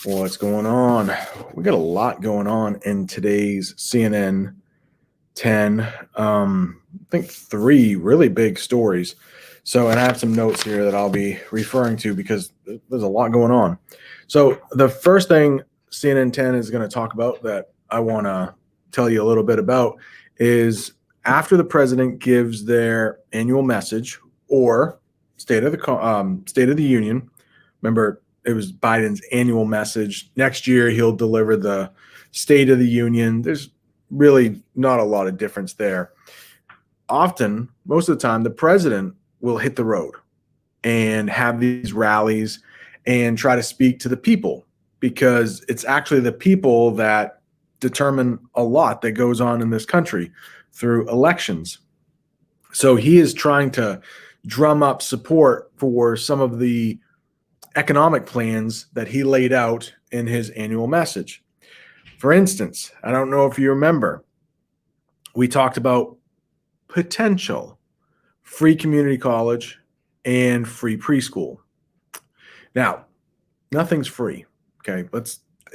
What's going on? We got a lot going on in today's CNN 10. I think three really big stories. So, and I have some notes here that I'll be referring to because there's a lot going on. So, the first thing CNN 10 is going to talk about that I want to tell you a little bit about is after the president gives their annual message or State of the Union. Remember, it was Biden's annual message. Next year, he'll deliver the State of the Union. There's really not a lot of difference there. Often, most of the time, the president will hit the road and have these rallies and try to speak to the people because it's actually the people that determine a lot that goes on in this country through elections. So he is trying to drum up support for some of the economic plans that he laid out in his annual message. For instance, I don't know if you remember, we talked about potential free community college and free preschool. Now, nothing's free. Okay.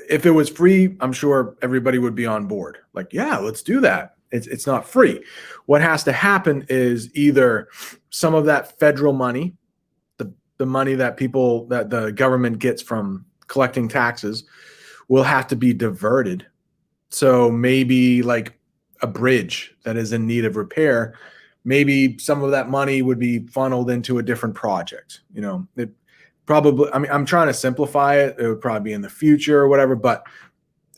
If it was free, I'm sure everybody would be on board. Like, yeah, let's do that. It's not free. What has to happen is either some of that federal money, the money that the government gets from collecting taxes, will have to be diverted. So maybe like a bridge that is in need of repair, maybe some of that money would be funneled into a different project. It probably, I mean, I'm trying to simplify it. It would probably be in the future or whatever, but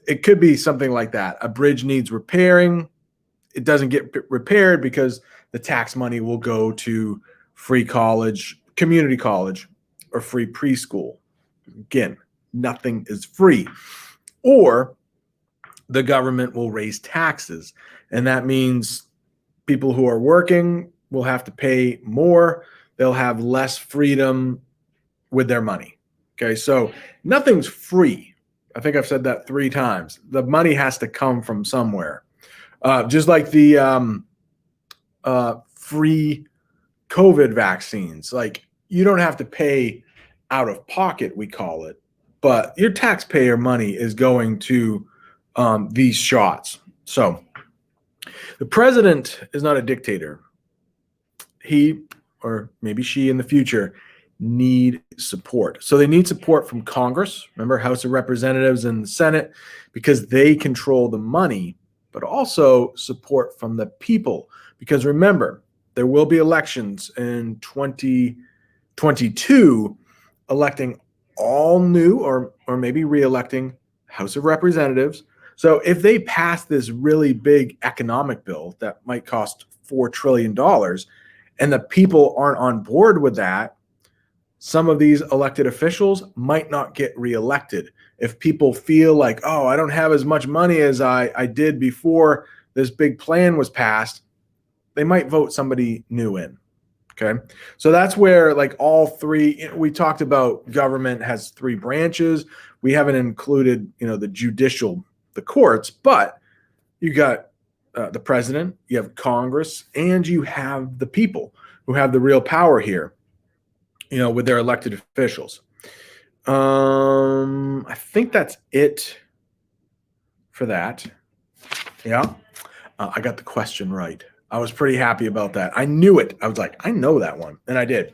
it could be something like that. A bridge needs repairing. It doesn't get repaired because the tax money will go to free college, community college, or free preschool. Again, nothing is free. Or the government will raise taxes. And that means people who are working will have to pay more. They'll have less freedom with their money. Okay, so nothing's free. I think I've said that 3 times. The money has to come from somewhere. Just like the free COVID vaccines. Like, you don't have to pay out of pocket, we call it, but your taxpayer money is going to these shots. So the president is not a dictator. He, or maybe she in the future, need support. So they need support from Congress, remember, House of Representatives and the Senate, because they control the money, but also support from the people. Because remember, there will be elections in 2022 electing all new or maybe re-electing House of Representatives. So if they pass this really big economic bill that might cost $4 trillion and the people aren't on board with that, some of these elected officials might not get reelected. If people feel like, oh, I don't have as much money as I did before this big plan was passed, they might vote somebody new in. Okay. So that's where, like, all three, we talked about government has 3 branches. We haven't included, the judicial, the courts, but you got the president, you have Congress, and you have the people who have the real power here, with their elected officials. I think that's it for that. Yeah. I got the question right. I was pretty happy about that. I knew it. I was like, I know that one. And I did.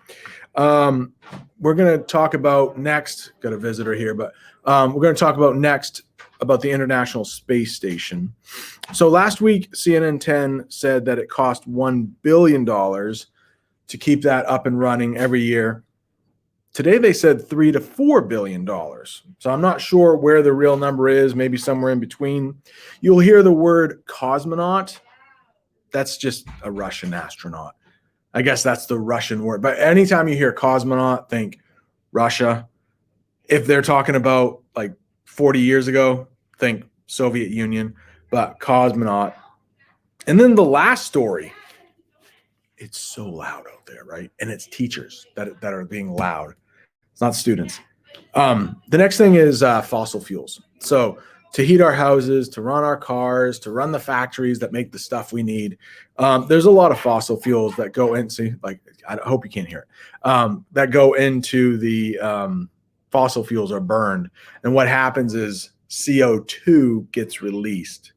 We're going to talk about next, got a visitor here, but we're going to talk about next about the International Space Station. So last week, CNN 10 said that it cost $1 billion to keep that up and running every year. Today, they said $3 to $4 billion. So I'm not sure where the real number is, maybe somewhere in between. You'll hear the word cosmonaut. That's just a Russian astronaut. I guess that's the Russian word. But anytime you hear cosmonaut, think Russia. If they're talking about like 40 years ago, think Soviet Union, but cosmonaut. And then the last story, it's so loud out there, right? And it's teachers that are being loud. It's not students. The next thing is fossil fuels. So to heat our houses, to run our cars, to run the factories that make the stuff we need. There's a lot of fossil fuels that go in. See, like, I hope you can't hear it. That go into the fossil fuels are burned. And what happens is CO2 gets released.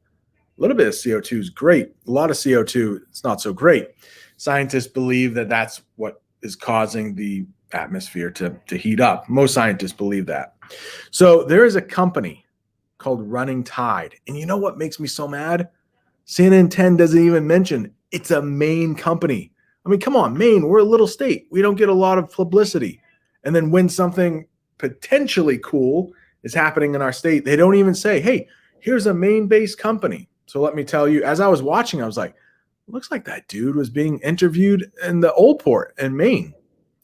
A little bit of CO2 is great. A lot of CO2 is not so great. Scientists believe that that's what is causing the atmosphere to heat up. Most scientists believe that. So there is a company called Running Tide. And you know what makes me so mad? CNN 10 doesn't even mention it's a Maine company. I mean, come on, Maine, we're a little state. We don't get a lot of publicity. And then when something potentially cool is happening in our state, they don't even say, hey, here's a Maine-based company. So let me tell you, as I was watching, I was like, looks like that dude was being interviewed in the Old Port in Maine.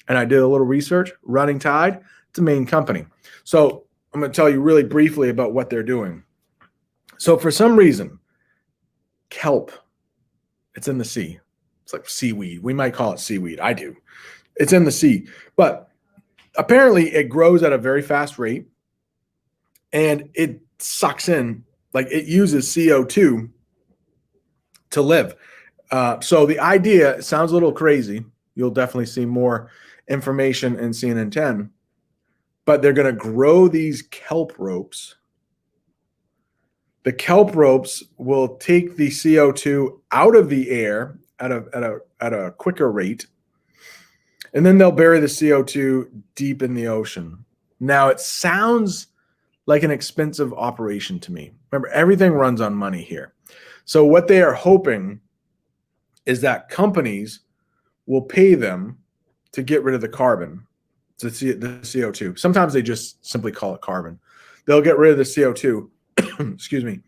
And I did a little research. Running Tide, it's a Maine company. So I'm going to tell you really briefly about what they're doing. So for some reason, kelp, it's in the sea. It's like seaweed. We might call it seaweed. I do. It's in the sea. But apparently it grows at a very fast rate and it sucks in, like it uses CO2 to live. So the idea sounds a little crazy. You'll definitely see more information in CNN 10, but they're going to grow these kelp ropes. The kelp ropes will take the CO2 out of the air at a quicker rate, and then they'll bury the CO2 deep in the ocean. Now, it sounds like an expensive operation to me. Remember, everything runs on money here. So what they are hoping is that companies will pay them to get rid of the carbon, the CO2. Sometimes they just simply call it carbon. They'll get rid of the CO2, excuse me.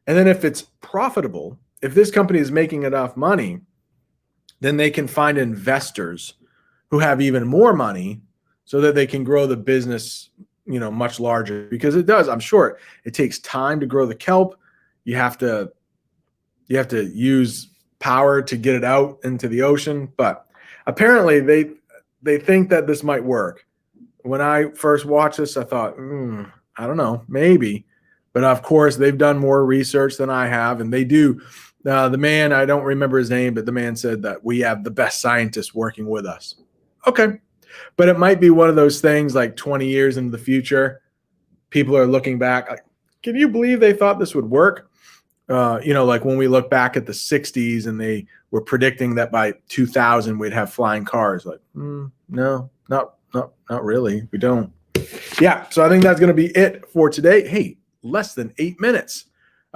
And then if it's profitable, if this company is making enough money, then they can find investors who have even more money so that they can grow the business, much larger, because it does. I'm sure it takes time to grow the kelp. You have to use power to get it out into the ocean, but apparently they think that this might work. When I first watched this, I thought, I don't know, maybe. But of course, they've done more research than I have, and they do. The man, I don't remember his name, but the man said that we have the best scientists working with us. Okay. But it might be one of those things like 20 years into the future, people are looking back. Like, can you believe they thought this would work? Like when we look back at the 60s and they were predicting that by 2000 we'd have flying cars. Like, no, not really. We don't. Yeah. So I think that's going to be it for today. Hey, less than 8 minutes.